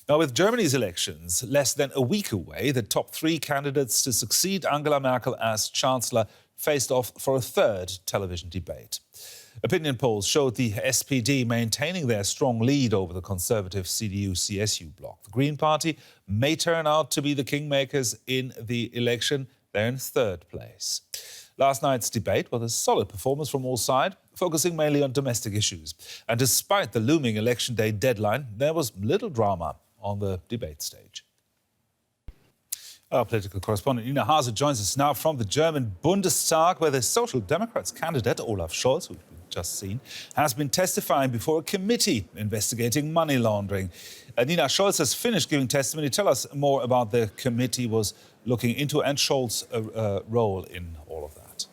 Now, with Germany's elections less than a week away, the top three candidates to succeed Angela Merkel as Chancellor faced off for a third television debate. Opinion polls showed the SPD maintaining their strong lead over the conservative CDU-CSU bloc. The Green Party may turn out to be the kingmakers in the election. They're in third place. Last night's debate was a solid performance from all sides, focusing mainly on domestic issues. And despite the looming election day deadline, there was little drama on the debate stage. Our political correspondent Nina Hase joins us now from the German Bundestag, where the Social Democrats candidate Olaf Scholz, who we've just seen, has been testifying before a committee investigating money laundering. Nina, Scholz has finished giving testimony. Tell us more about the committee was looking into and Scholz's role in all of that.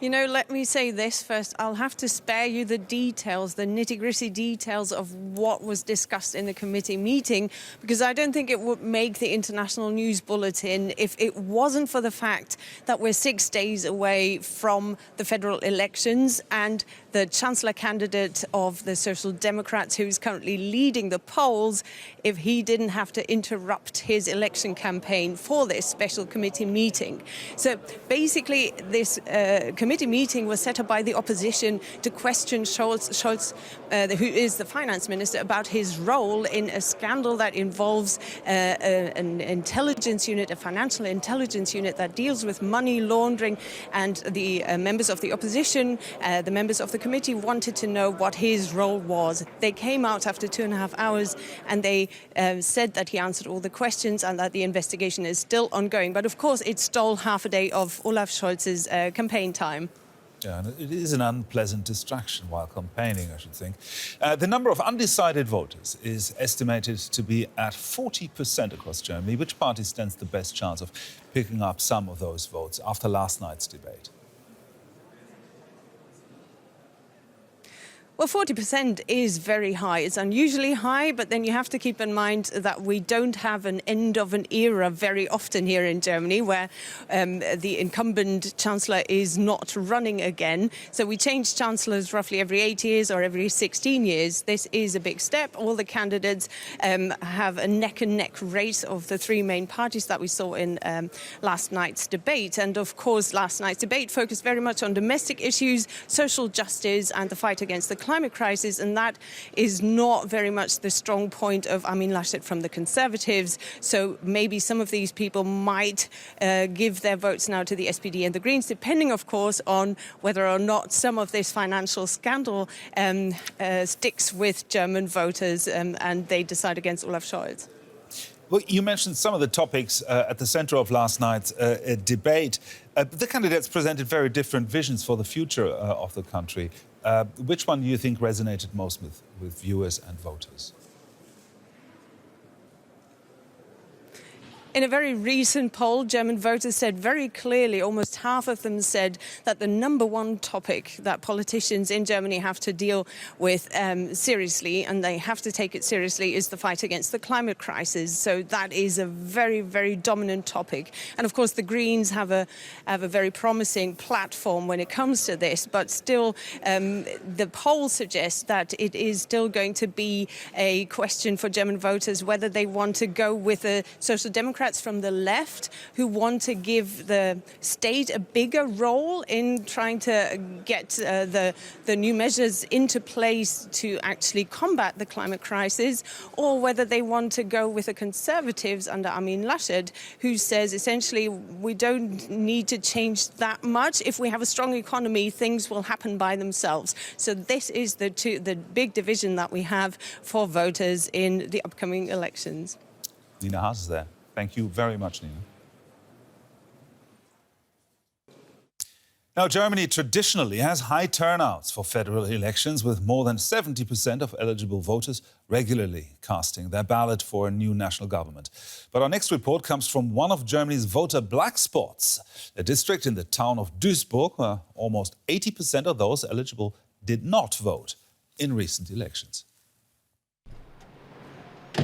You know, let me say this first. I'll have to spare you the details, the nitty-gritty details of what was discussed in the committee meeting, because I don't think it would make the international news bulletin if it wasn't for the fact that we're 6 days away from the federal elections and the Chancellor candidate of the Social Democrats, who is currently leading the polls, if he didn't have to interrupt his election campaign for this special committee meeting. So basically, this committee meeting was set up by the opposition to question Scholz, who is the finance minister, about his role in a scandal that involves an intelligence unit, a financial intelligence unit that deals with money laundering. And the members of the opposition, the members of the committee, wanted to know what his role was. They came out after 2.5 hours and they said that he answered all the questions and that the investigation is still ongoing. But of course, it stole half a day of Olaf Scholz's campaign time. Yeah, and it is an unpleasant distraction while campaigning, I should think. The number of undecided voters is estimated to be at 40% across Germany. Which party stands the best chance of picking up some of those votes after last night's debate? Well, 40% is very high. It's unusually high, but then you have to keep in mind that we don't have an end of an era very often here in Germany, where the incumbent chancellor is not running again. So we change chancellors roughly every 8 years or every 16 years. This is a big step. All the candidates have a neck-and-neck race of the three main parties that we saw in last night's debate. And of course, last night's debate focused very much on domestic issues, social justice and the fight against the climate crisis, and that is not very much the strong point of Armin Laschet from the Conservatives. So maybe some of these people might give their votes now to the SPD and the Greens, depending, of course, on whether or not some of this financial scandal sticks with German voters and they decide against Olaf Scholz. Well, you mentioned some of the topics at the centre of last night's debate. The candidates presented very different visions for the future of the country. Which one do you think resonated most with viewers and voters? In a very recent poll, German voters said very clearly, almost half of them said that the number one topic that politicians in Germany have to deal with seriously, and they have to take it seriously, is the fight against the climate crisis. So that is a very, very dominant topic. And of course, the Greens have a very promising platform when it comes to this. But still, the poll suggests that it is still going to be a question for German voters whether they want to go with the Social Democrats from the left, who want to give the state a bigger role in trying to get the new measures into place to actually combat the climate crisis, or whether they want to go with the Conservatives under Armin Laschet, who says essentially we don't need to change that much. If we have a strong economy, things will happen by themselves. So this is the big division that we have for voters in the upcoming elections. Nina Hase is there. Thank you very much, Nina. Now, Germany traditionally has high turnouts for federal elections, with more than 70% of eligible voters regularly casting their ballot for a new national government. But our next report comes from one of Germany's voter blackspots, a district in the town of Duisburg, where almost 80% of those eligible did not vote in recent elections.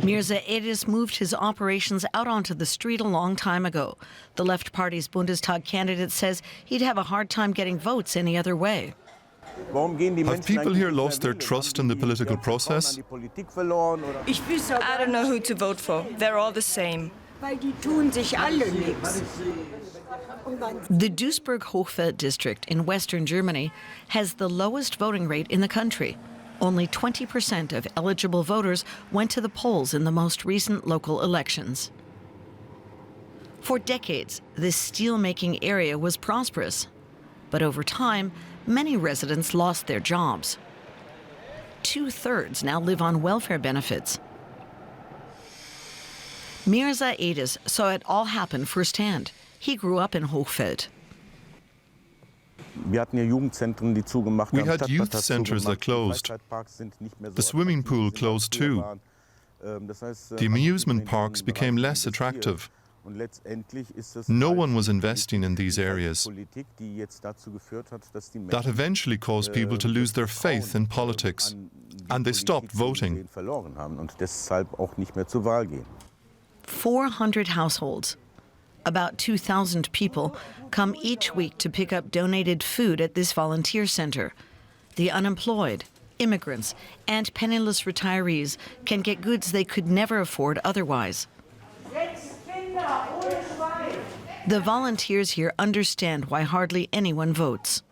Mirza Edis moved his operations out onto the street a long time ago. The Left Party's Bundestag candidate says he'd have a hard time getting votes any other way. Have people here lost their trust in the political process? I don't know who to vote for. They're all the same. The Duisburg-Hochfeld district in western Germany has the lowest voting rate in the country. Only 20% of eligible voters went to the polls in the most recent local elections. For decades, this steel-making area was prosperous. But over time, many residents lost their jobs. 2/3 now live on welfare benefits. Mirza Edis saw it all happen firsthand. He grew up in Hochfeld. We had youth centers that closed. The swimming pool closed too. The amusement parks became less attractive. No one was investing in these areas. That eventually caused people to lose their faith in politics, and they stopped voting. 400 households, about 2,000 people, come each week to pick up donated food at this volunteer center. The unemployed, immigrants, and penniless retirees can get goods they could never afford otherwise. The volunteers here understand why hardly anyone votes.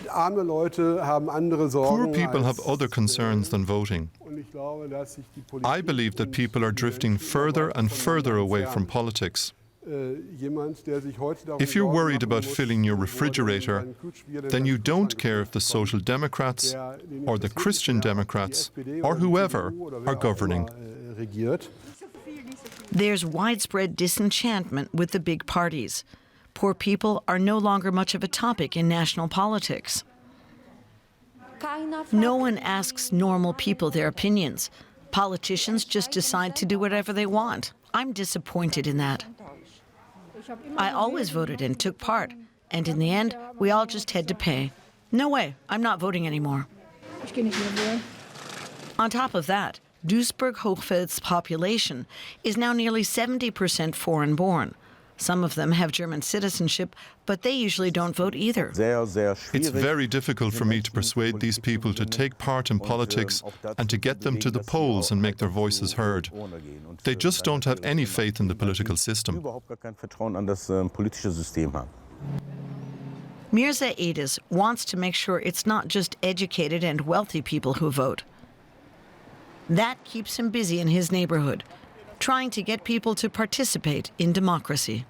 Poor people have other concerns than voting. I believe that people are drifting further and further away from politics. If you're worried about filling your refrigerator, then you don't care if the Social Democrats or the Christian Democrats or whoever are governing. There's widespread disenchantment with the big parties. Poor people are no longer much of a topic in national politics. No one asks normal people their opinions. Politicians just decide to do whatever they want. I'm disappointed in that. I always voted and took part, and in the end, we all just had to pay. No way, I'm not voting anymore. On top of that, Duisburg-Hochfeld's population is now nearly 70% foreign-born. Some of them have German citizenship, but they usually don't vote either. It's very difficult for me to persuade these people to take part in politics and to get them to the polls and make their voices heard. They just don't have any faith in the political system. Mirza Edis wants to make sure it's not just educated and wealthy people who vote. That keeps him busy in his neighborhood, trying to get people to participate in democracy.